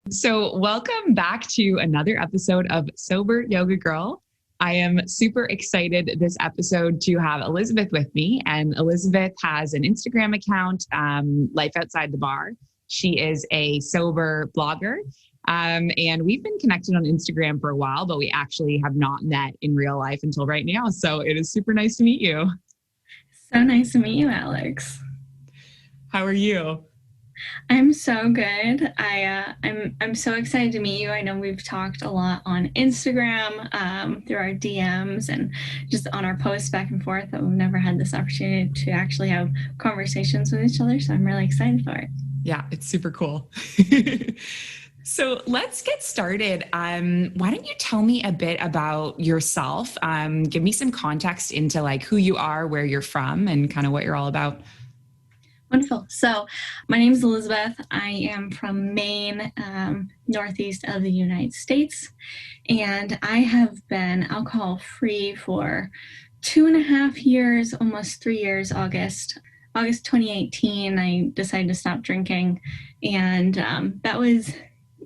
So, welcome back to another episode of Sober Yoga Girl. I am super excited this episode to have Elizabeth with me. And Elizabeth has an Instagram account, Life Outside the Bar. She is a sober blogger. And we've been connected on Instagram for a while, but we actually have not met in real life until right now. So, it is super nice to meet you. So nice to meet you, Alex. How are you? I'm so good. I'm so excited to meet you. I know we've talked a lot on Instagram through our DMs and just on our posts back and forth, but we've never had this opportunity to actually have conversations with each other. So I'm really excited for it. Yeah, it's super cool. So let's get started. Why don't you tell me a bit about yourself? Give me some context into like who you are, where you're from, and kind of what you're all about. Wonderful. So my name is Elizabeth. I am from Maine, northeast of the United States, and I have been alcohol-free for 2.5 years, almost 3 years. August 2018, I decided to stop drinking, and that was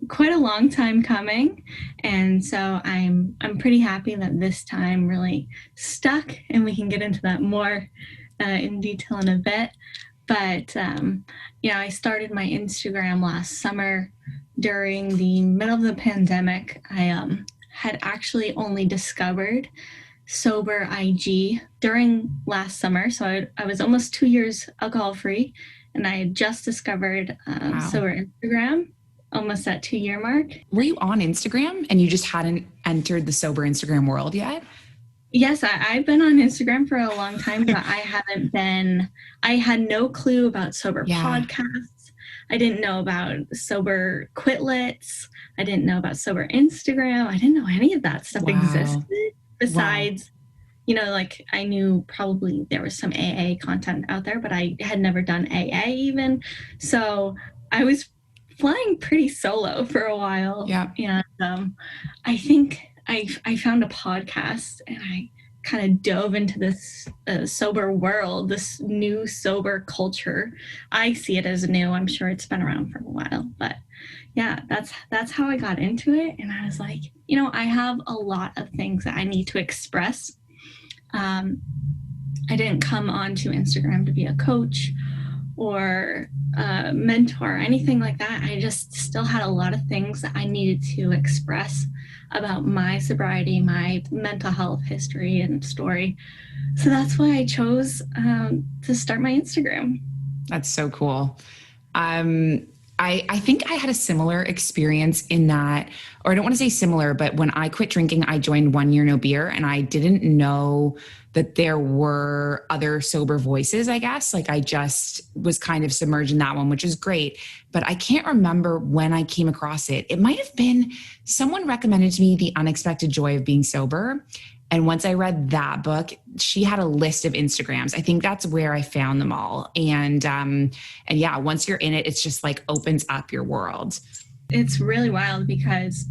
quite a long time coming. And so I'm pretty happy that this time really stuck, and we can get into that more in detail in a bit. But, I started my Instagram last summer during the middle of the pandemic. I had actually only discovered Sober IG during last summer. So I was almost 2 years alcohol free, and I had just discovered Wow. Sober Instagram almost at 2 year mark. Were you on Instagram and you just hadn't entered the sober Instagram world yet? Yes, I've been on Instagram for a long time, but I had no clue about sober Yeah. podcasts. I didn't know about sober quitlets. I didn't know about sober Instagram. I didn't know any of that stuff Wow. existed Wow. besides, like I knew probably there was some AA content out there, but I had never done AA even. So I was flying pretty solo for a while. Yeah. And I think I found a podcast, and I kind of dove into this sober world, this new sober culture. I see it as new. I'm sure it's been around for a while, but yeah, that's how I got into it. And I was like, I have a lot of things that I need to express. I didn't come onto Instagram to be a coach or a mentor, anything like that. I just still had a lot of things that I needed to express about my sobriety, my mental health history and story. So that's why I chose to start my Instagram. That's so cool. I think I had a similar experience in that, or I don't want to say similar, but when I quit drinking, I joined 1 Year No Beer, and I didn't know that there were other sober voices, I guess. Like I just was kind of submerged in that one, which is great. But I can't remember when I came across it. It might have been someone recommended to me The Unexpected Joy of Being Sober. And once I read that book, she had a list of Instagrams. I think that's where I found them all. And yeah, once you're in it, it's just like opens up your world. It's really wild because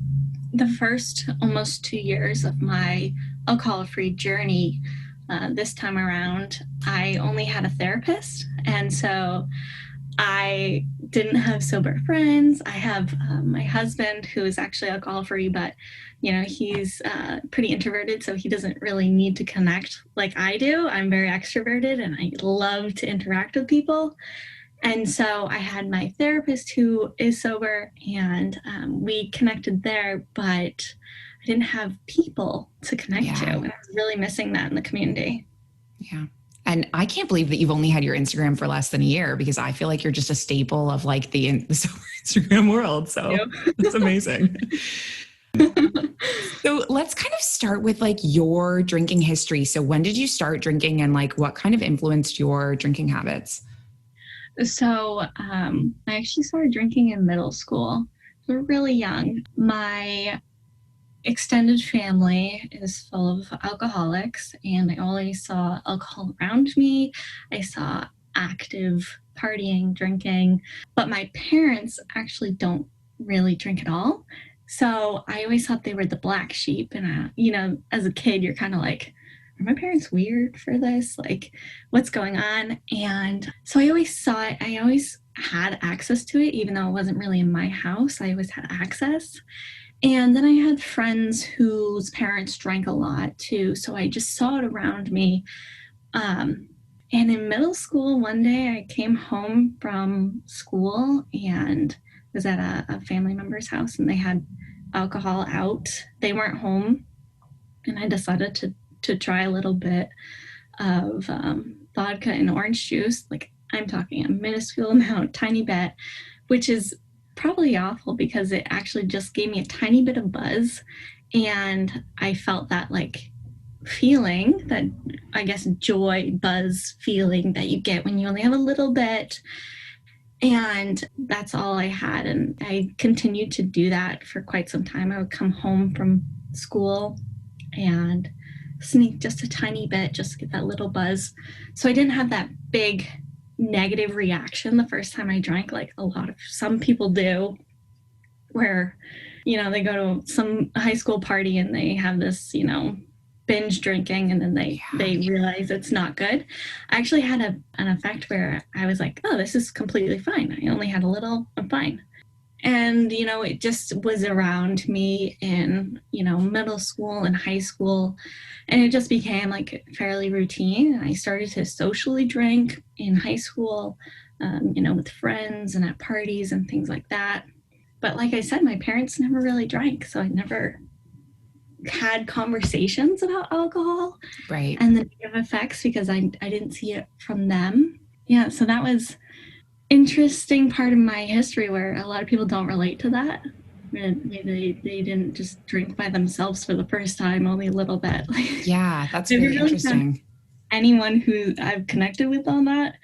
the first almost 2 years of my alcohol-free journey, this time around, I only had a therapist. And so I didn't have sober friends. I have my husband, who is actually alcohol free, but he's pretty introverted, so he doesn't really need to connect like I do. I'm very extroverted, and I love to interact with people. And so I had my therapist, who is sober, and we connected there, but I didn't have people to connect to, Yeah. and I was really missing that in the community. Yeah. And I can't believe that you've only had your Instagram for less than a year, because I feel like you're just a staple of like the Instagram world. So it's amazing. So let's kind of start with like your drinking history. So when did you start drinking, and like what kind of influenced your drinking habits? So I actually started drinking in middle school. We were really young. My extended family is full of alcoholics, and I always saw alcohol around me. I saw active partying, drinking, but my parents actually don't really drink at all. So I always thought they were the black sheep. And, as a kid, you're kind of like, are my parents weird for this? Like, what's going on? And so I always saw it. I always had access to it, even though it wasn't really in my house. I always had access. And then I had friends whose parents drank a lot too. So I just saw it around me. And in middle school, one day I came home from school and was at a family member's house, and they had alcohol out. They weren't home, and I decided to try a little bit of vodka and orange juice. Like, I'm talking a minuscule amount, tiny bit, which is probably awful because it actually just gave me a tiny bit of buzz. And I felt that like feeling, that I guess joy, buzz feeling that you get when you only have a little bit. And that's all I had. And I continued to do that for quite some time. I would come home from school and sneak just a tiny bit, just to get that little buzz. So I didn't have that big negative reaction the first time I drank, like some people do, where, they go to some high school party and they have this, binge drinking, and then they realize it's not good. I actually had an effect where I was like, oh, this is completely fine. I only had a little, I'm fine. And, it just was around me in, middle school and high school. And it just became like fairly routine. And I started to socially drink in high school, with friends and at parties and things like that. But like I said, my parents never really drank. So I never had conversations about alcohol and the negative effects because I didn't see it from them. Yeah, so that was interesting part of my history where a lot of people don't relate to that. They didn't just drink by themselves for the first time, only a little bit. Yeah, that's very interesting. Anyone who I've connected with on that,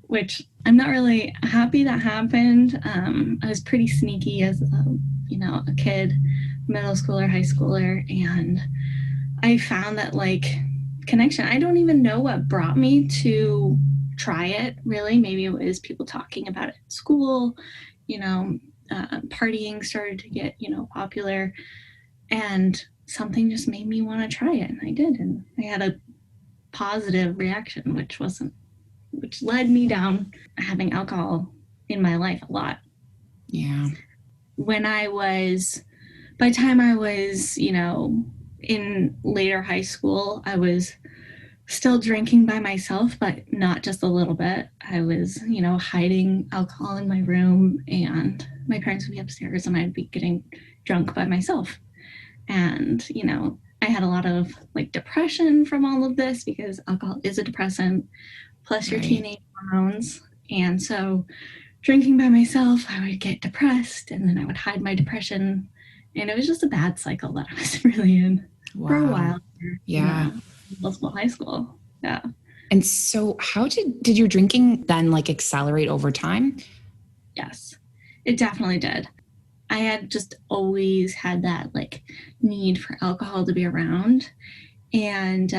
which I'm not really happy that happened. I was pretty sneaky as a kid, middle schooler, high schooler, and I found that connection. I don't even know what brought me to try it, really. Maybe it was people talking about it at school, partying started to get, popular, and something just made me want to try it. And I did. And I had a positive reaction, which led me down having alcohol in my life a lot. Yeah. By the time I was, in later high school, I was still drinking by myself, but not just a little bit. I was, hiding alcohol in my room, and my parents would be upstairs and I'd be getting drunk by myself. And, I had a lot of depression from all of this because alcohol is a depressant, plus your teenage hormones. And so drinking by myself, I would get depressed, and then I would hide my depression. And it was just a bad cycle that I was really in for a while. Yeah. Middle school, high school. Yeah. And so how did your drinking then accelerate over time? Yes, it definitely did. I had just always had that need for alcohol to be around. And,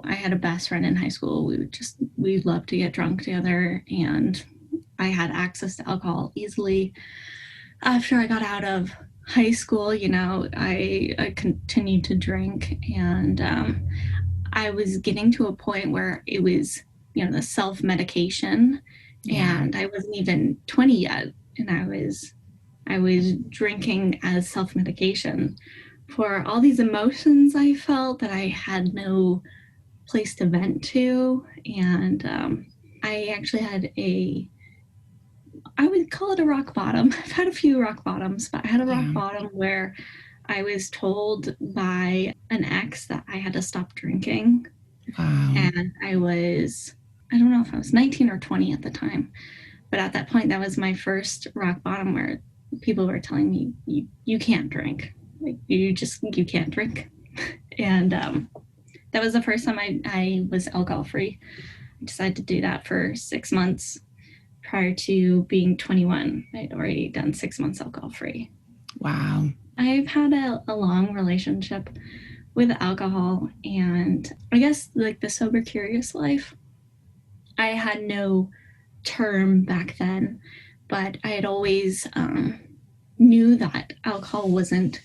I had a best friend in high school. We'd love to get drunk together, and I had access to alcohol easily. After I got out of high school, I continued to drink, and I was getting to a point where it was, the self-medication, and I wasn't even 20 yet, and I was drinking as self-medication for all these emotions I felt that I had no place to vent to. And I actually had I would call it a rock bottom. I've had a few rock bottoms, but I had a rock bottom where I was told by an ex that I had to stop drinking. Wow. And I don't know if I was 19 or 20 at the time, but at that point, that was my first rock bottom where people were telling me, you can't drink. You can't drink. And that was the first time I was alcohol free. I decided to do that for 6 months. Prior to being 21, I'd already done 6 months alcohol free. Wow. I've had a long relationship with alcohol, and I guess the sober curious life. I had no term back then, but I had always knew that alcohol wasn't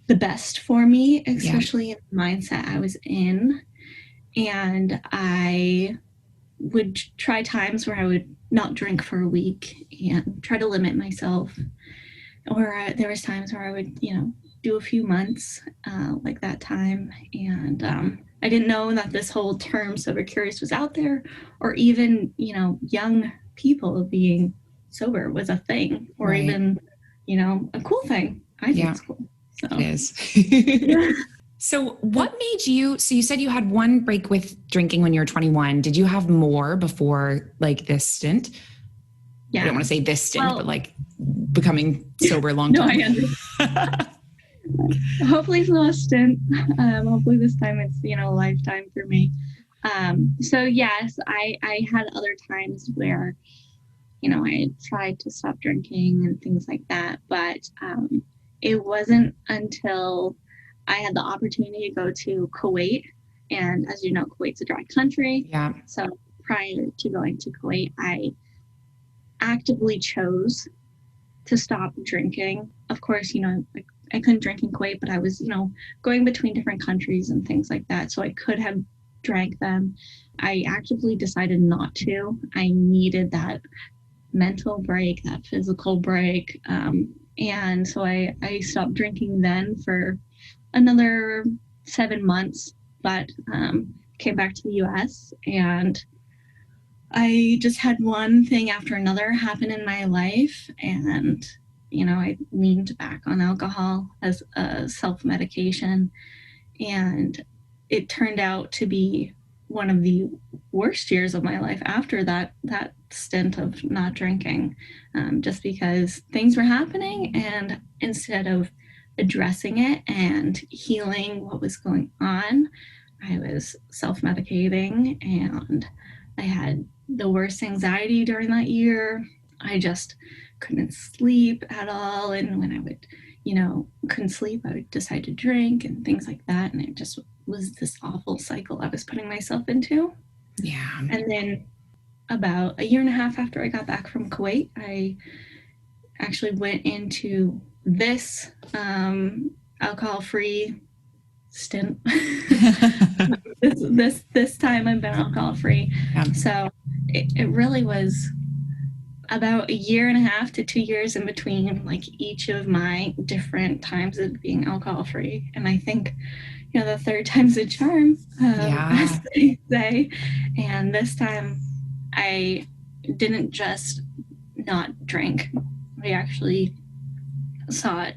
the best for me, especially in the mindset I was in. And I would try times where I would, not drink for a week and try to limit myself. Or there was times where I would, do a few months like that time. And I didn't know that this whole term sober curious was out there, or even, young people being sober was a thing, or Right. even, a cool thing. I think it's cool. So. It is. So what made you, so you said you had one break with drinking when you were 21. Did you have more before like this stint? Yeah. I don't want to say this stint, but like becoming sober long No, term. I understand. Hopefully it's not a stint. Hopefully this time it's, a lifetime for me. So yes, I had other times where, I tried to stop drinking and things like that, but it wasn't until I had the opportunity to go to Kuwait. And as you know, Kuwait's a dry country. Yeah. So prior to going to Kuwait, I actively chose to stop drinking. Of course, I couldn't drink in Kuwait, but I was, going between different countries and things like that. So I could have drank them. I actively decided not to. I needed that mental break, that physical break. And so I stopped drinking then for another 7 months, but came back to the US, and I just had one thing after another happen in my life. And, I leaned back on alcohol as a self-medication. And it turned out to be one of the worst years of my life after that stint of not drinking, just because things were happening. And instead of addressing it and healing what was going on, I was self-medicating, and I had the worst anxiety during that year. I just couldn't sleep at all. And when I would, couldn't sleep, I would decide to drink and things like that. And it just was this awful cycle I was putting myself into. Yeah. And then about a year and a half after I got back from Kuwait, I actually went into this alcohol-free stint. this time I've been alcohol-free. Yeah. So it really was about a year and a half to 2 years in between, like, each of my different times of being alcohol-free. And I think, the third time's a charm, as they say. And this time I didn't just not drink. I actually sought,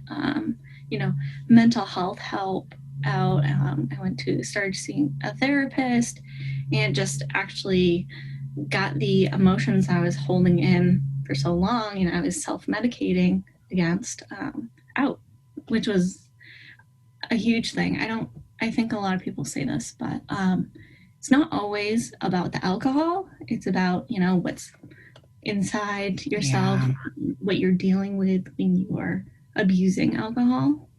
mental health help out. I started seeing a therapist, and just actually got the emotions I was holding in for so long, I was self-medicating against, out, which was a huge thing. I think a lot of people say this, but it's not always about the alcohol. It's about, what's inside yourself, what you're dealing with when you are abusing alcohol.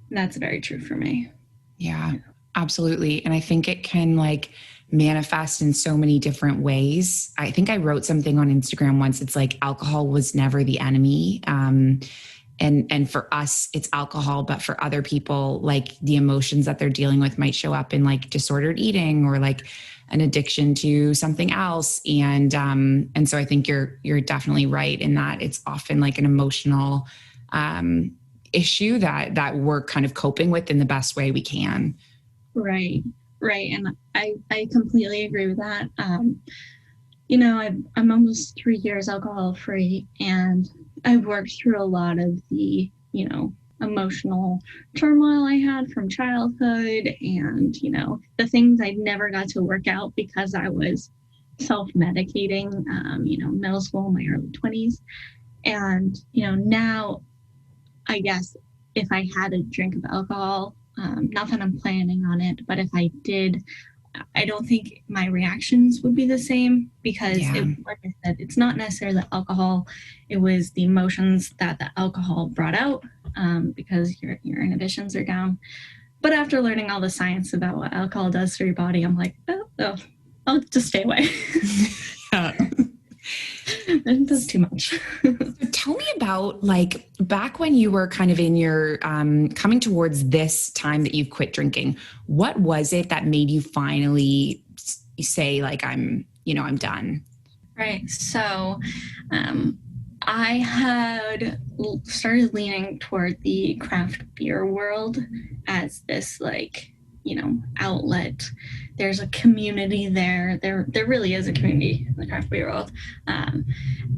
And that's very true for me. Yeah, absolutely. And I think it can manifest in so many different ways. I think I wrote something on Instagram once. It's like alcohol was never the enemy. And for us, it's alcohol, but for other people, the emotions that they're dealing with might show up in disordered eating or an addiction to something else. And so I think you're definitely right in that it's often an emotional issue that we're kind of coping with in the best way we can. Right. And I completely agree with that. I'm almost 3 years alcohol free, and I've worked through a lot of the, emotional turmoil I had from childhood, and, the things I never got to work out because I was self-medicating, middle school, my early 20s. And, now I guess if I had a drink of alcohol, not that I'm planning on it, but if I did, I don't think my reactions would be the same, because like I said, it's not necessarily the alcohol. It was the emotions that the alcohol brought out, because your inhibitions are down. But after learning all the science about what alcohol does to your body, I'm like, oh I'll just stay away. It does too much. Tell me about back when you were kind of in your coming towards this time that you quit drinking. What was it that made you finally say I'm done? Right. So, um, I had started leaning toward the craft beer world as this, like, outlet. There's a community there. There really is a community in the craft beer world, um,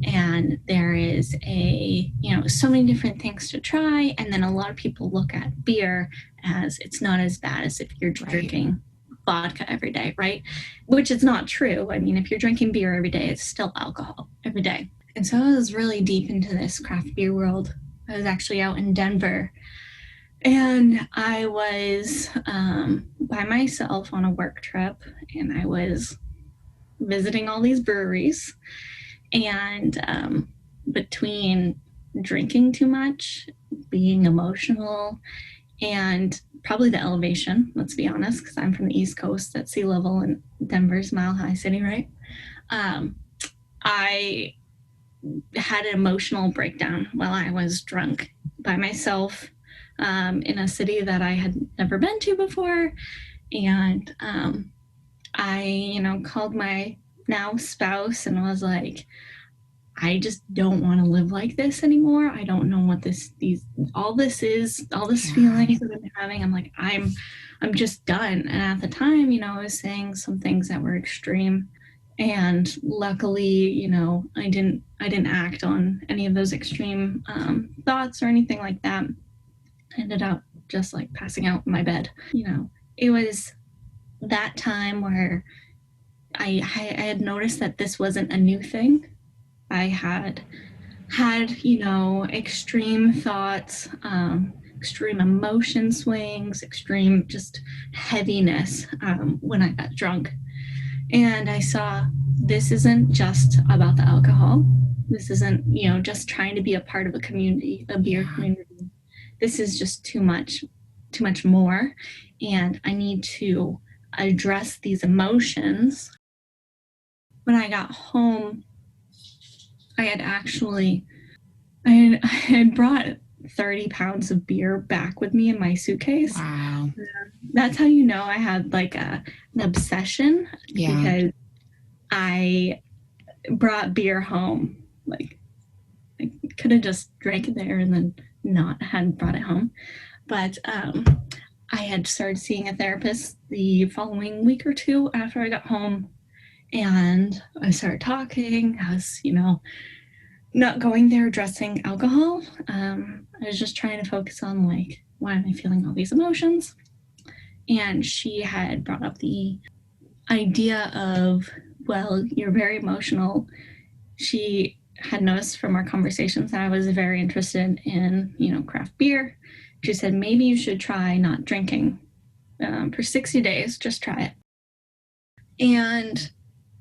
and there is so many different things to try. And then a lot of people look at beer as it's not as bad as if you're Right. drinking vodka every day, right? Which is not true. I mean, if you're drinking beer every day, it's still alcohol every day. And so I was really deep into this craft beer world. I was actually out in Denver, and I was by myself on a work trip, and I was visiting all these breweries. And between drinking too much, being emotional, and probably the elevation, let's be honest, because I'm from the East Coast at sea level, and Denver's Mile High City, right? Um, I had an emotional breakdown while I was drunk by myself in a city that I had never been to before. And I called my now spouse and was like, I just don't want to live like this anymore. I don't know what all this is, all this Yeah. feelings that I'm having. I'm like, I'm just done. And at the time, I was saying some things that were extreme. And luckily, I didn't act on any of those extreme thoughts or anything like that. I ended up just like passing out in my bed. It was that time where I had noticed that this wasn't a new thing. I had extreme thoughts, extreme emotion swings, extreme just heaviness when I got drunk. And I saw this isn't just about the alcohol. This isn't, just trying to be a part of a community, a beer Yeah. community. This is just too much more. And I need to address these emotions. When I got home, I had actually I had brought 30 pounds of beer back with me in my suitcase. Wow. That's how I had like an obsession, Yeah. because I brought beer home. Like, I could have just drank it there and then not had brought it home. But I had started seeing a therapist the following week or two after I got home. And I started talking. I was, not going there addressing alcohol. I was just trying to focus on, like, why am I feeling all these emotions? And she had brought up the idea of, well, you're very emotional. She had noticed from our conversations that I was very interested in, craft beer. She said, maybe you should try not drinking for 60 days. Just try it. And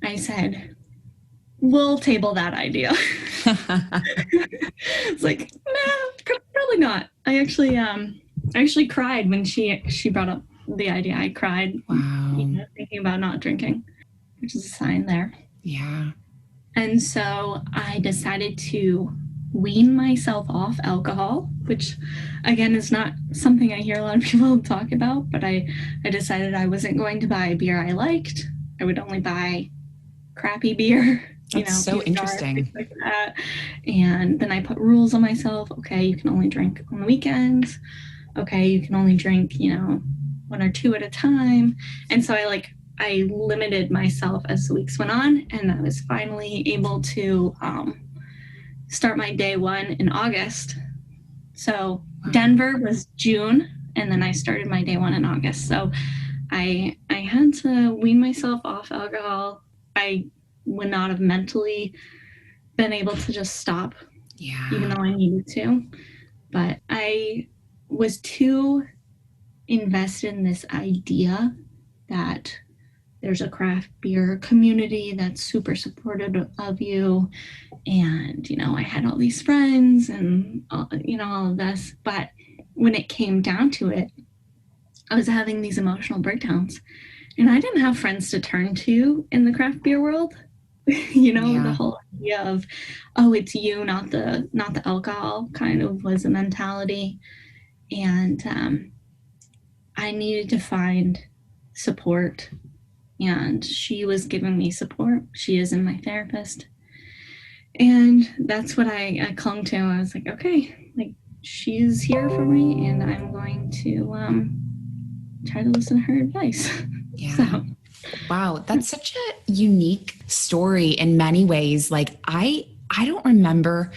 I said, we'll table that idea. It's like, nah, probably not. I actually cried when she brought up the idea. I cried, Wow. thinking about not drinking, which is a sign there. Yeah. And so I decided to wean myself off alcohol, which again is not something I hear a lot of people talk about, but I decided I wasn't going to buy beer I liked. I would only buy crappy beer, That's so PBR, things interesting. like that. And then I put rules on myself. Okay, you can only drink on the weekends. Okay, you can only drink, one or two at a time. And so I limited myself as the weeks went on, and I was finally able to start my day one in August. So Wow. Denver was June, and then I started my day one in August. So I had to wean myself off alcohol. I would not have mentally been able to just stop, even Yeah. though I needed to. But I was too invested in this idea that there's a craft beer community that's super supportive of you. And, I had all these friends and, all of this. But when it came down to it, I was having these emotional breakdowns. And I didn't have friends to turn to in the craft beer world. The Yeah. whole idea of, oh, it's you, not the alcohol, kind of was a mentality. And I needed to find support and she was giving me support. She isn't my therapist. And that's what I clung to. I was like, okay, like she's here for me, and I'm going to try to listen to her advice. Yeah. So, Wow, that's such a unique story in many ways. Like I don't remember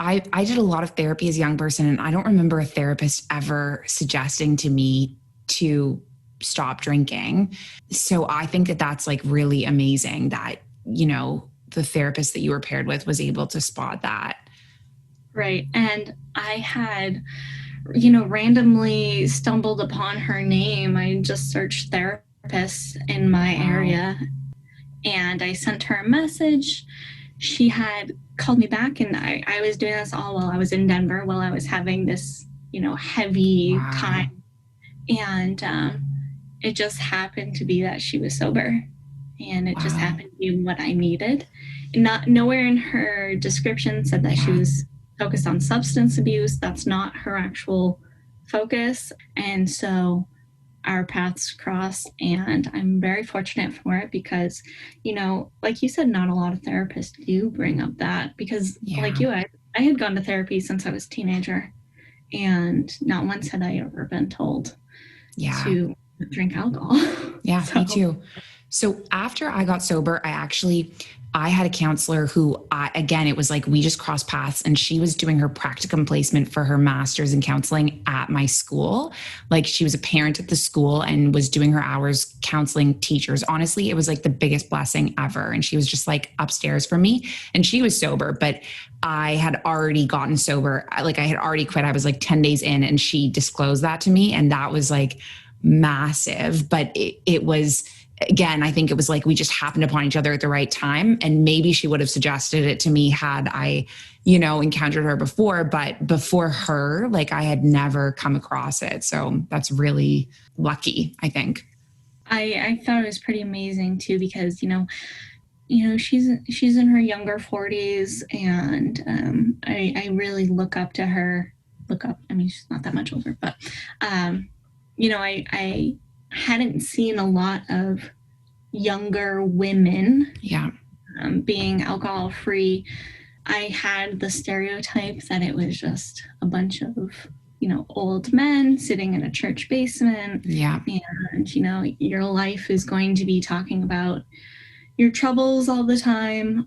I did a lot of therapy as a young person, and I don't remember a therapist ever suggesting to me to stop drinking. So I think that that's like really amazing that, the therapist that you were paired with was able to spot that. right. And I had, randomly stumbled upon her name. I just searched therapists in my Wow. area, and I sent her a message. She had called me back, and I was doing this all while I was in Denver, while I was having this, heavy Wow. time. And it just happened to be that she was sober. And it just Wow. happened to be what I needed. Not nowhere in her description said that she Yeah. was focused on substance abuse. That's not her actual focus. And so our paths crossed, and I'm very fortunate for it because, like you said, not a lot of therapists do bring up that because, like Yeah. you, I had gone to therapy since I was a teenager, and not once had I ever been told Yeah. to drink alcohol. Yeah, me So, too. So after I got sober, I had a counselor who again, it was like we just crossed paths, and she was doing her practicum placement for her master's in counseling at my school. Like she was a parent at the school and was doing her hours counseling teachers. Honestly, it was like the biggest blessing ever. And she was just like upstairs from me, and she was sober, but I had already gotten sober. Like I had already quit. I was like 10 days in, and she disclosed that to me. And that was like massive, but it was, again, I think it was like we just happened upon each other at the right time. And maybe she would have suggested it to me had I, encountered her before. But before her, like I had never come across it. So that's really lucky, I think. I thought it was pretty amazing too because she's in her younger 40s, and I really look up to her. Look up. I mean, she's not that much older, but I hadn't seen a lot of younger women Yeah. being alcohol free. I had the stereotype that it was just a bunch of old men sitting in a church basement, Yeah. and your life is going to be talking about your troubles all the time.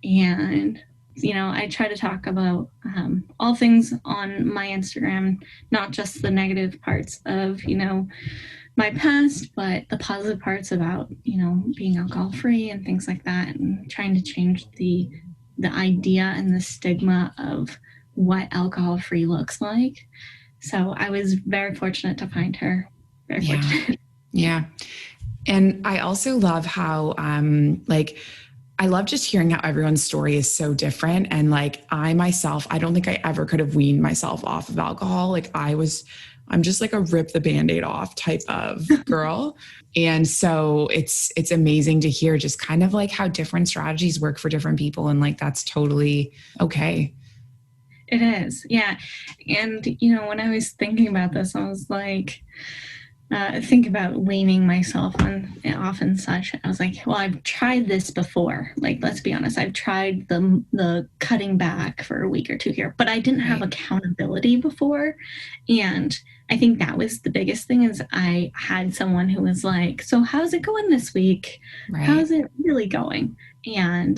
And I try to talk about all things on my Instagram, not just the negative parts of my past, but the positive parts about being alcohol free and things like that, and trying to change the idea and the stigma of what alcohol free looks like. So I was very fortunate to find her. Very Yeah. fortunate. Yeah. And I also love how, like, I love just hearing how everyone's story is so different. And like, I myself, I don't think I ever could have weaned myself off of alcohol. Like, I'm just like a rip the band-aid off type of girl. And so it's amazing to hear just kind of like how different strategies work for different people. And like, that's totally okay. It is. Yeah. And, when I was thinking about this, I was like, think about weaning myself off and such. I was like, well, I've tried this before. Like, let's be honest, I've tried the cutting back for a week or two here, but I didn't have Right. accountability before. And I think that was the biggest thing is I had someone who was like, so how's it going this week? Right. How's it really going? And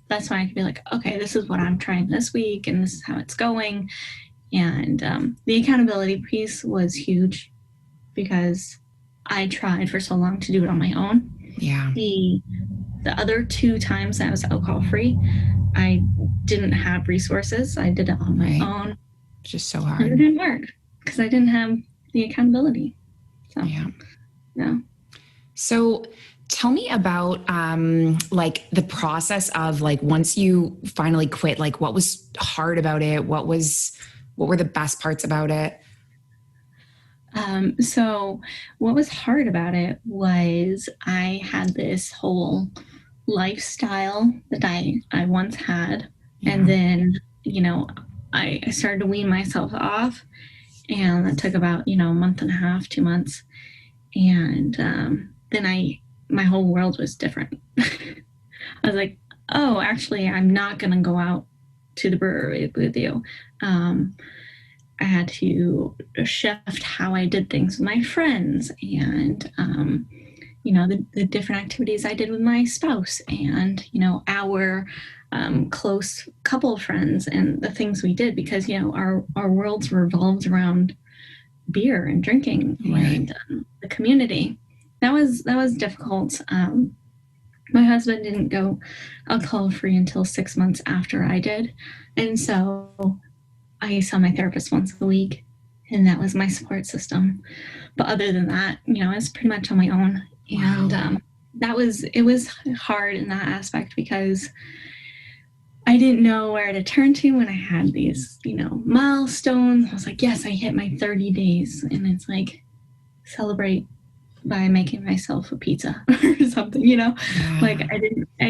that's why I could be like, okay, this is what I'm trying this week, and this is how it's going. And the accountability piece was huge because I tried for so long to do it on my own. Yeah. The other two times I was alcohol free, I didn't have resources. I did it on my own. It's just so And it hard. didn't work because I didn't have the accountability. So, yeah. So tell me about like the process of like once you finally quit, like what was hard about it? What were the best parts about it? So what was hard about it was I had this whole lifestyle that I once had. Yeah. And then, I started to wean myself off, and that took about, a month and a half, 2 months. And then I my whole world was different. I was like, oh, actually, I'm not going to go out to the brewery with you. I had to shift how I did things with my friends and, the different activities I did with my spouse and, our close couple of friends and the things we did because, our worlds revolved around beer and drinking and the community. That was difficult. My husband didn't go alcohol free until 6 months after I did. And so I saw my therapist once a week, and that was my support system. But other than that, I was pretty much on my own. And it was hard in that aspect because I didn't know where to turn to when I had these, milestones. I was like, yes, I hit my 30 days. And it's like, celebrate by making myself a pizza or something, like I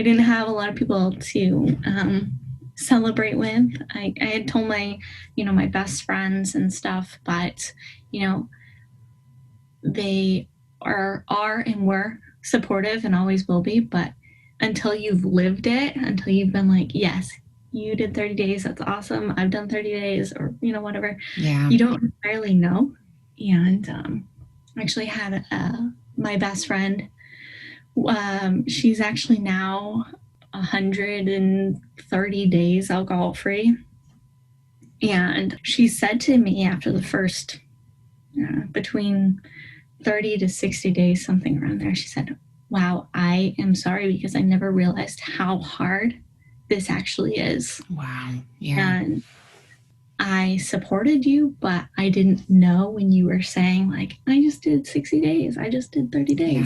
didn't have a lot of people to celebrate with. I had told my my best friends and stuff, but they are and were supportive and always will be, but until you've lived it, until you've been like, yes, you did 30 days, that's awesome, I've done 30 days, or whatever, you don't entirely know. And actually had my best friend. She's actually now 130 days alcohol free. And she said to me after the first between 30 to 60 days, something around there, she said, wow, I am sorry because I never realized how hard this actually is. Wow. Yeah. And I supported you, but I didn't know when you were saying like, I just did 60 days, I just did 30 days,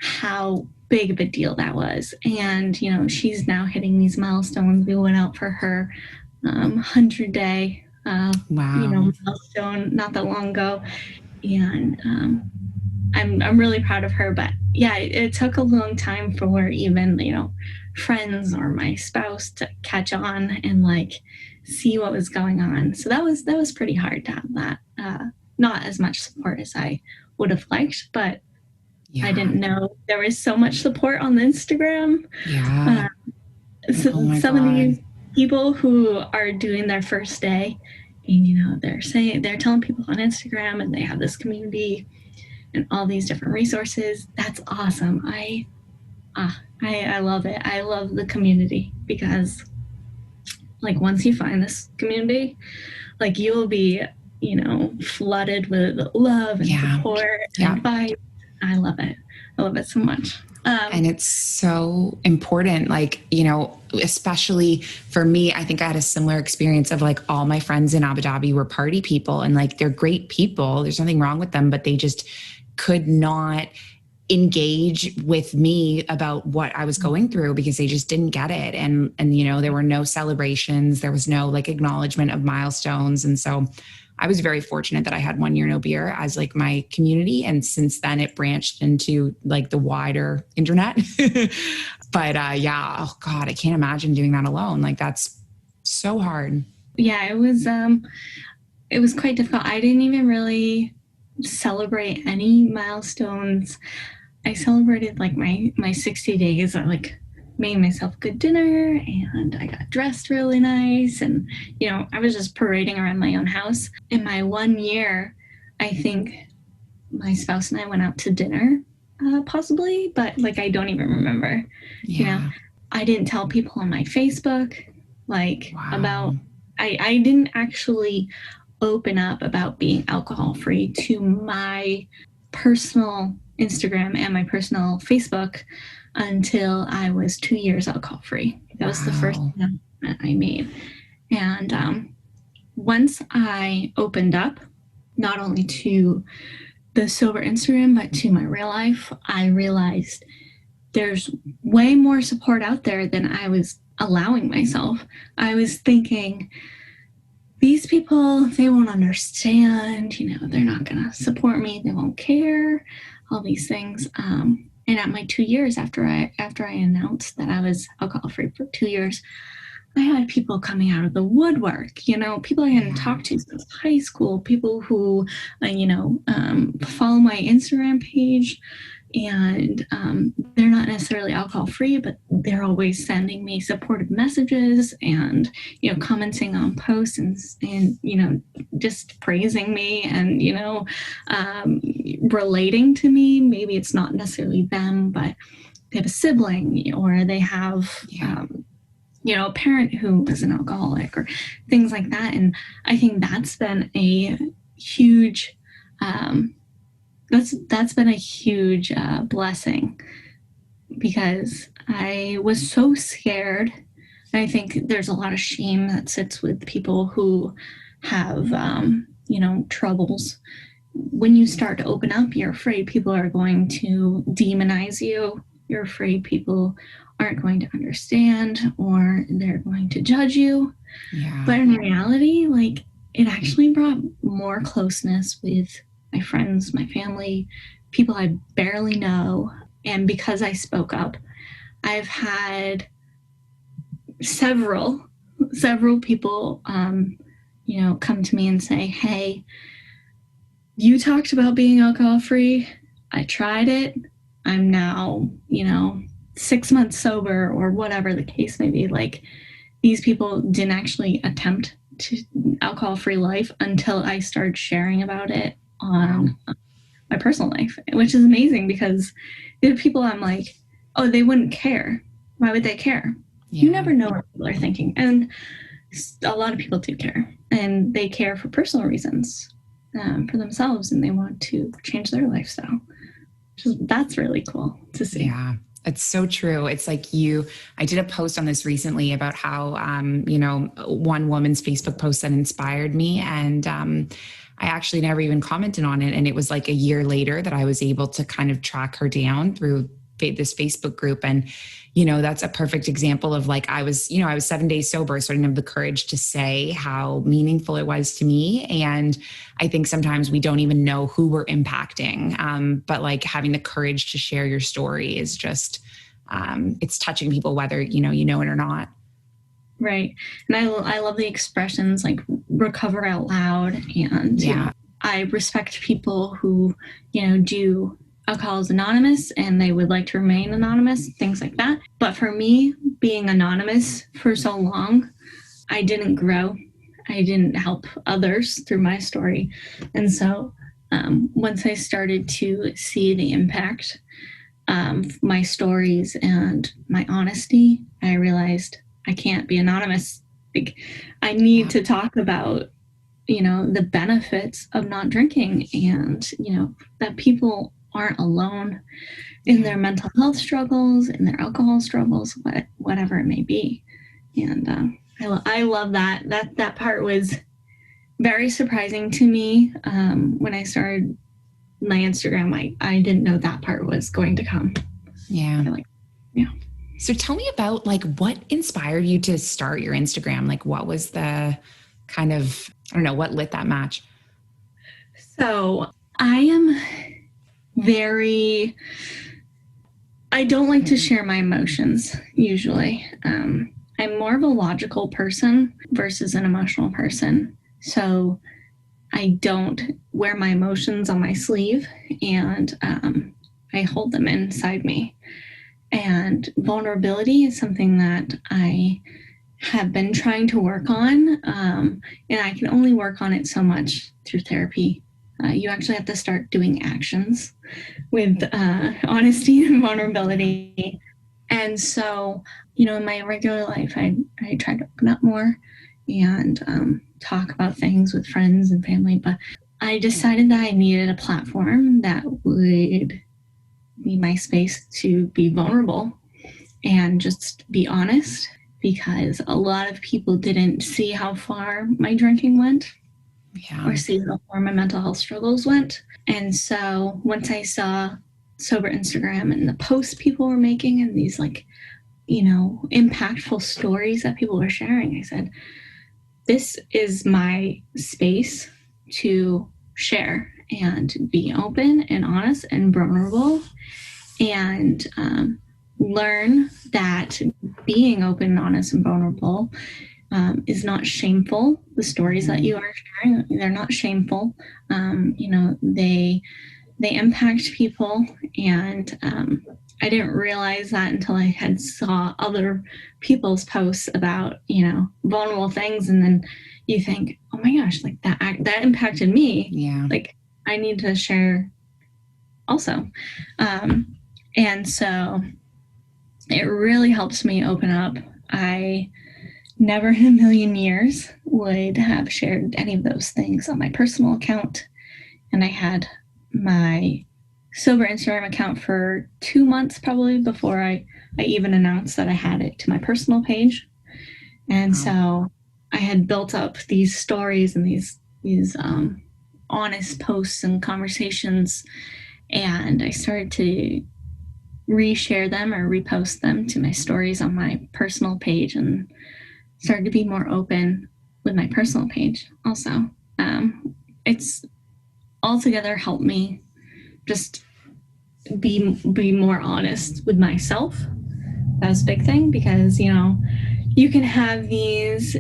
how big of a deal that was. And, she's now hitting these milestones. We went out for her 100-day, milestone not that long ago. And I'm really proud of her. But yeah, it took a long time for even, friends or my spouse to catch on and like see what was going on. So that was pretty hard to have that. Not as much support as I would have liked, but I didn't know there was so much support on the Instagram. Yeah. Some of these people who are doing their first day and, they're telling people on Instagram and they have this community and all these different resources. That's awesome. I love it. I love the community because like once you find this community, like you will be, flooded with love and support and advice. I love it. I love it so much. And it's so important, like, especially for me, I think I had a similar experience of like all my friends in Abu Dhabi were party people and like, they're great people. There's nothing wrong with them, but they just could not engage with me about what I was going through because they just didn't get it. And, there were no celebrations. There was no like acknowledgement of milestones. And so I was very fortunate that I had 1 year no beer as like my community. And since then it branched into like the wider internet. But oh God, I can't imagine doing that alone. Like that's so hard. Yeah, it was quite difficult. I didn't even really celebrate any milestones. I celebrated like my 60 days. I like made myself good dinner and I got dressed really nice. And, I was just parading around my own house. In my 1 year, I think my spouse and I went out to dinner, possibly, but like, I don't even remember, I didn't tell people on my Facebook, like about, I didn't actually open up about being alcohol free to my personal Instagram and my personal Facebook until I was 2 years alcohol free. That was the first announcement I made. And once I opened up, not only to the sober Instagram, but to my real life, I realized there's way more support out there than I was allowing myself. I was thinking, these people, they won't understand, they're not going to support me. They won't care, all these things. And at my 2 years after I announced that I was alcohol free for 2 years, I had people coming out of the woodwork, people I hadn't talked to since high school, people who, follow my Instagram page, and they're not necessarily alcohol free, but they're always sending me supportive messages and, commenting on posts and just praising me and, relating to me. Maybe it's not necessarily them, but they have a sibling or they have, a parent who is an alcoholic or things like that. And I think that's been a huge, that's been a huge blessing, because I was so scared. I think there's a lot of shame that sits with people who have, troubles. When you start to open up, you're afraid people are going to demonize you. You're afraid people aren't going to understand or they're going to judge you. Yeah. But in reality, like, it actually brought more closeness with my friends, my family, people I barely know. And because I spoke up, I've had several people, come to me and say, hey, you talked about being alcohol free. I tried it. I'm now, 6 months sober, or whatever the case may be. Like, these people didn't actually attempt to alcohol free life until I started sharing about it on my personal life, which is amazing, because there are people I'm like, oh, they wouldn't care. Why would they care? Yeah. You never know what people are thinking. And a lot of people do care, and they care for personal reasons, for themselves, and they want to change their lifestyle. That's really cool to see. Yeah. It's so true. It's like I did a post on this recently about how, one woman's Facebook post that inspired me. And I actually never even commented on it. And it was like a year later that I was able to kind of track her down through this Facebook group. And, that's a perfect example of, like, I was 7 days sober, so I didn't have the courage to say how meaningful it was to me. And I think sometimes we don't even know who we're impacting. But like, having the courage to share your story is just, it's touching people, whether, you know it or not. Right. And I love the expressions like recover out loud. And I respect people who, do Alcoholics Anonymous and they would like to remain anonymous, things like that. But for me, being anonymous for so long, I didn't grow. I didn't help others through my story. And so once I started to see the impact of my stories and my honesty, I realized I can't be anonymous. Like, I need to talk about, the benefits of not drinking, and, that people aren't alone in their mental health struggles, in their alcohol struggles, whatever it may be. And I love that. That part was very surprising to me. When I started my Instagram, I didn't know that part was going to come. Yeah. So tell me about, like, what inspired you to start your Instagram? Like, what was the kind of, I don't know, what lit that match? So I am I don't like to share my emotions usually. I'm more of a logical person versus an emotional person. So I don't wear my emotions on my sleeve, and I hold them inside me. And vulnerability is something that I have been trying to work on. And I can only work on it so much through therapy. You actually have to start doing actions with honesty and vulnerability. And so, in my regular life, I try to open up more and talk about things with friends and family. But I decided that I needed a platform that would be my space to be vulnerable and just be honest, because a lot of people didn't see how far my drinking went. Or see how far my mental health struggles went. And so once I saw Sober Instagram and the posts people were making and these, like, impactful stories that people were sharing, I said, this is my space to share and be open and honest and vulnerable, and learn that being open, honest, and vulnerable is not shameful. The stories that you are sharing, they're not shameful. they impact people. And I didn't realize that until I had saw other people's posts about, vulnerable things. And then you think, oh my gosh, like that impacted me. Yeah. Like I need to share also. And so it really helps me open up. I never in a million years would have shared any of those things on my personal account. And I had my sober Instagram account for 2 months probably before I even announced that I had it to my personal page. And so I had built up these stories and these honest posts and conversations, and I started to reshare them or repost them to my stories on my personal page, and started to be more open with my personal page also. It's altogether helped me just be more honest with myself. That was a big thing, because you can have these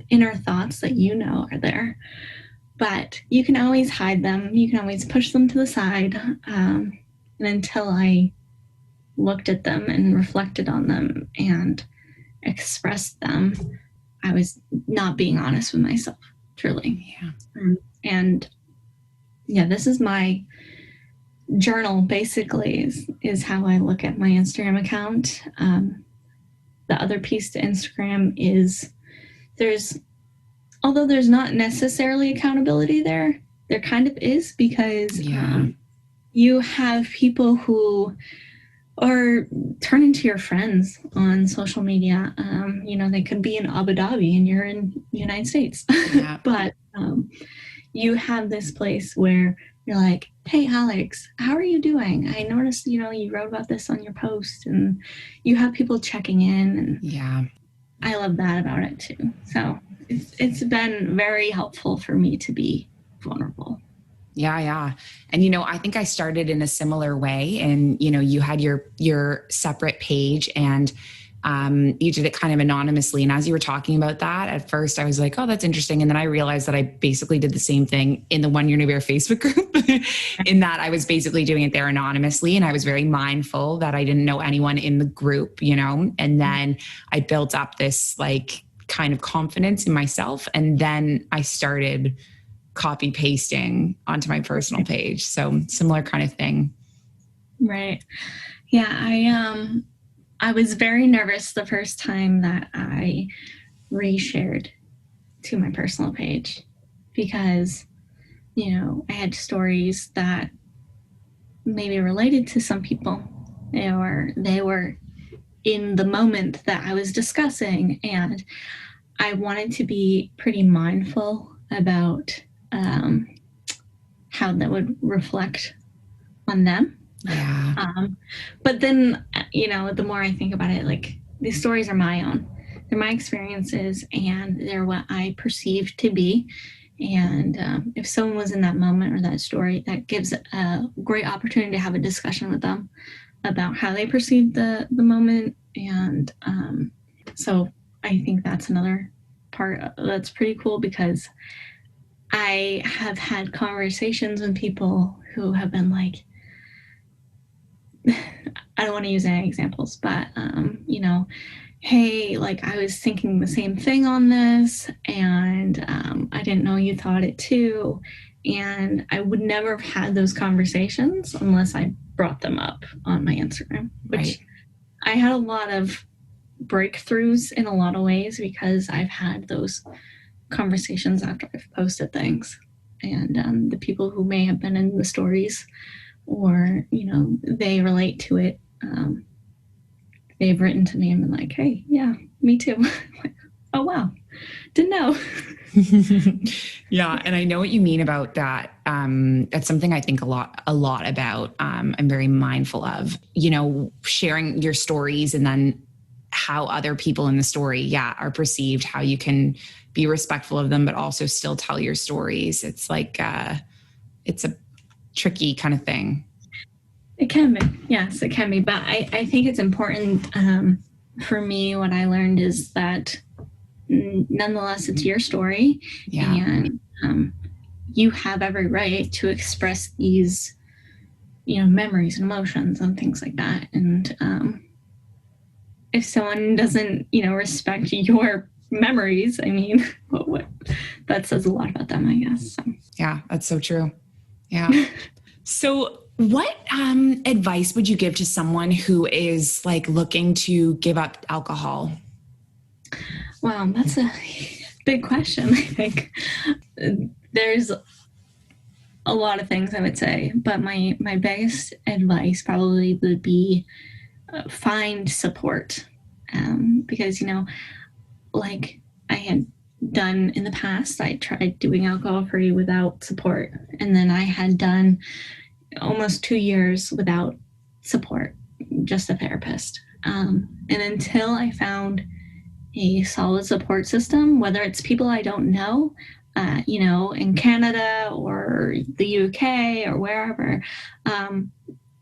inner thoughts that are there, but you can always hide them. You can always push them to the side. And until I looked at them and reflected on them and expressed them, I was not being honest with myself, truly. Yeah. And this is my journal, basically, is how I look at my Instagram account. The other piece to Instagram is although there's not necessarily accountability there kind of is, because you have people who are turning to your friends on social media. They could be in Abu Dhabi and you're in the United States. Yeah. But you have this place where you're like, hey, Alex, how are you doing? I noticed, you wrote about this on your post, and you have people checking in. And yeah, I love that about it too. So it's been very helpful for me to be vulnerable. Yeah. And, I think I started in a similar way, and, you had your separate page, and you did it kind of anonymously. And as you were talking about that, at first I was like, oh, that's interesting. And then I realized that I basically did the same thing in the One Year No Beer Facebook group in that I was basically doing it there anonymously. And I was very mindful that I didn't know anyone in the group, and then I built up this like kind of confidence in myself. And then I started copy pasting onto my personal page. So similar kind of thing. Right. Yeah. I was very nervous the first time that I reshared to my personal page, because, I had stories that maybe related to some people, or they were in the moment that I was discussing. And I wanted to be pretty mindful about how that would reflect on them. Yeah. But then, the more I think about it, like, these stories are my own. They're my experiences, and they're what I perceive to be. And if someone was in that moment or that story, that gives a great opportunity to have a discussion with them about how they perceive the moment. And so I think that's another part that's pretty cool, because I have had conversations with people who have been like, I don't want to use any examples, but, hey, like, I was thinking the same thing on this, and I didn't know you thought it too. And I would never have had those conversations unless I brought them up on my Instagram, which Right. I had a lot of breakthroughs in a lot of ways, because I've had those conversations after I've posted things. And the people who may have been in the stories, or, they relate to it, they've written to me and been like, hey, yeah, me too. Like, oh, wow. Didn't know. Yeah. And I know what you mean about that. That's something I think a lot about. I'm very mindful of, sharing your stories, and then how other people in the story, are perceived, how you can be respectful of them, but also still tell your stories. It's like, it's a tricky kind of thing. It can be. Yes, it can be. But I think it's important, for me, what I learned is that nonetheless, it's your story. Yeah. And you have every right to express these, memories and emotions and things like that. And if someone doesn't, respect your memories, I mean, what that says a lot about them, I guess. So. Yeah, that's so true. Yeah. So what advice would you give to someone who is like looking to give up alcohol? Wow, that's a big question, I think. There's a lot of things I would say, but my biggest advice probably would be find support. Because, like I had done in the past, I tried doing alcohol free without support. And then I had done almost 2 years without support, just a therapist. And until I found a solid support system, whether it's people I don't know, in Canada or the UK or wherever,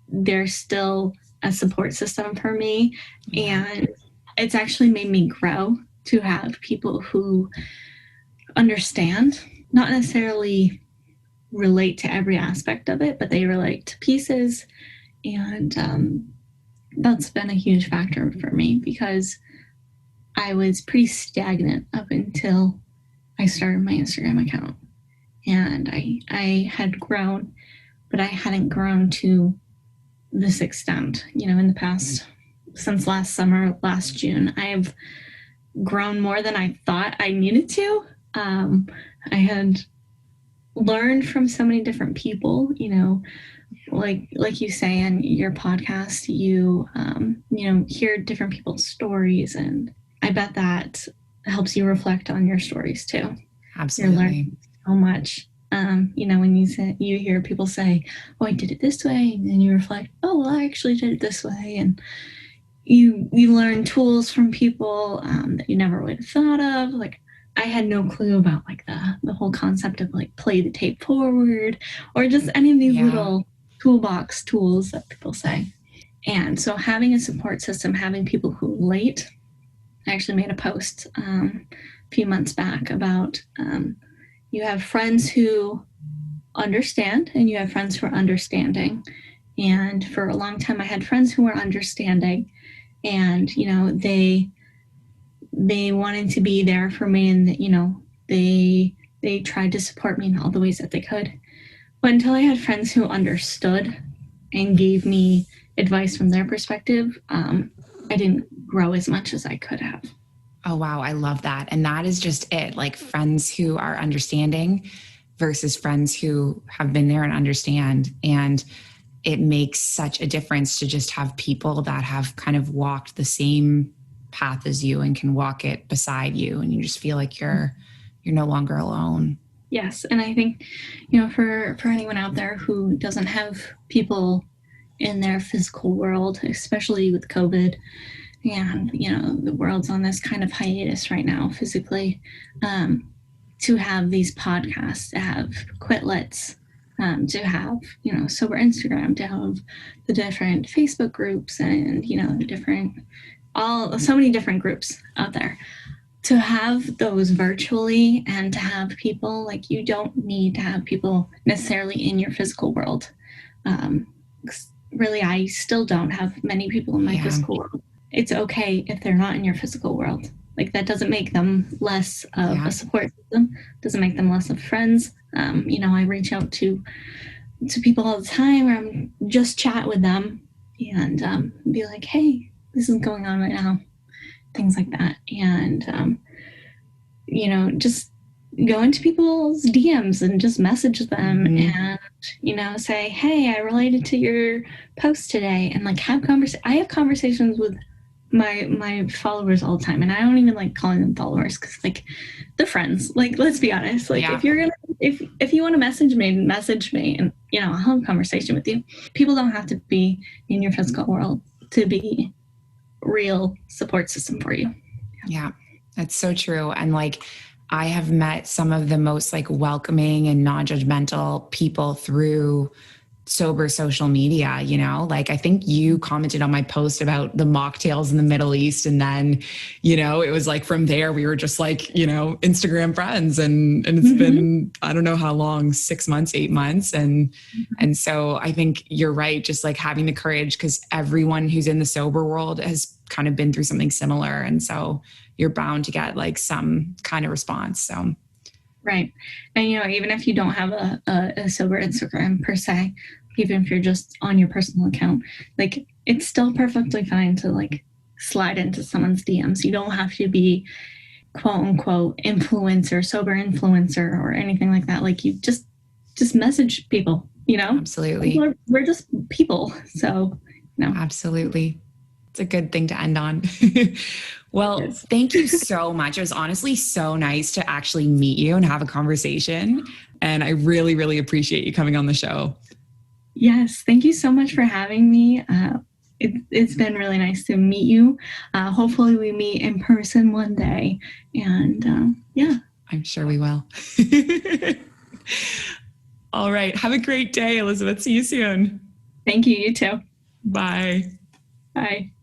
there's still a support system for me. And it's actually made me grow to have people who understand, not necessarily relate to every aspect of it, but they relate to pieces. And that's been a huge factor for me, because I was pretty stagnant up until I started my Instagram account. And I had grown, but I hadn't grown to this extent. In the past, since last summer, last June, I've grown more than I thought I needed to. I had learned from so many different people, like you say in your podcast, you hear different people's stories, and I bet that helps you reflect on your stories too. Absolutely. You're learning so much. When you hear people say, "Oh, I did it this way," and then you reflect, "Oh, well, I actually did it this way," and you learn tools from people that you never would have thought of. Like, I had no clue about like the whole concept of like play the tape forward, or just any of these little toolbox tools that people say. And so having a support system, having people who relate. I actually made a post a few months back about you have friends who understand and you have friends who are understanding. And for a long time, I had friends who were understanding, and they wanted to be there for me, and they tried to support me in all the ways that they could. But until I had friends who understood and gave me advice from their perspective, I didn't grow as much as I could have. Oh, wow. I love that. And that is just it. Like friends who are understanding versus friends who have been there and understand. And it makes such a difference to just have people that have kind of walked the same path as you and can walk it beside you. And you just feel like you're no longer alone. Yes. And I think, for anyone out there who doesn't have people in their physical world, especially with COVID, and, the world's on this kind of hiatus right now physically, to have these podcasts, to have Quitlets, to have, Sober Instagram, to have the different Facebook groups and, so many different groups out there. To have those virtually and to have people, like, you don't need to have people necessarily in your physical world. Really, I still don't have many people in my physical world. It's okay if they're not in your physical world. Like, that doesn't make them less of a support system, doesn't make them less of friends. I reach out to people all the time, or I'm just chat with them and be like, hey, this is going on right now, things like that. And, just go into people's DMs and just message them and, say, hey, I related to your post today, and like I have conversations with my followers all the time, and I don't even like calling them followers, because like they're friends. Like, let's be honest. Like, if you're gonna if you want to message me, and I'll have a conversation with you. People don't have to be in your physical world to be real support system for you. Yeah, that's so true. And like, I have met some of the most like welcoming and non-judgmental people through sober social media, you know, like I think you commented on my post about the mocktails in the Middle East. And then, you know, it was like from there, we were just like, you know, Instagram friends and it's been, I don't know how long, 6 months, 8 months. And so I think you're right. Just like having the courage, because everyone who's in the sober world has kind of been through something similar. And so you're bound to get like some kind of response. So Right. And, you know, even if you don't have a sober Instagram per se, even if you're just on your personal account, like it's still perfectly fine to like slide into someone's DMs. You don't have to be quote unquote influencer, sober influencer or anything like that. Like you just message people, you know? absolutely. We're just people. So, you know. Absolutely. It's a good thing to end on. Well, Yes. thank you so much. It was honestly so nice to actually meet you and have a conversation. And I really, really appreciate you coming on the show. Yes. Thank you so much for having me. It's been really nice to meet you. Hopefully we meet in person one day. And yeah. I'm sure we will. All right. Have a great day, Elizabeth. See you soon. Thank you. You too. Bye. Bye.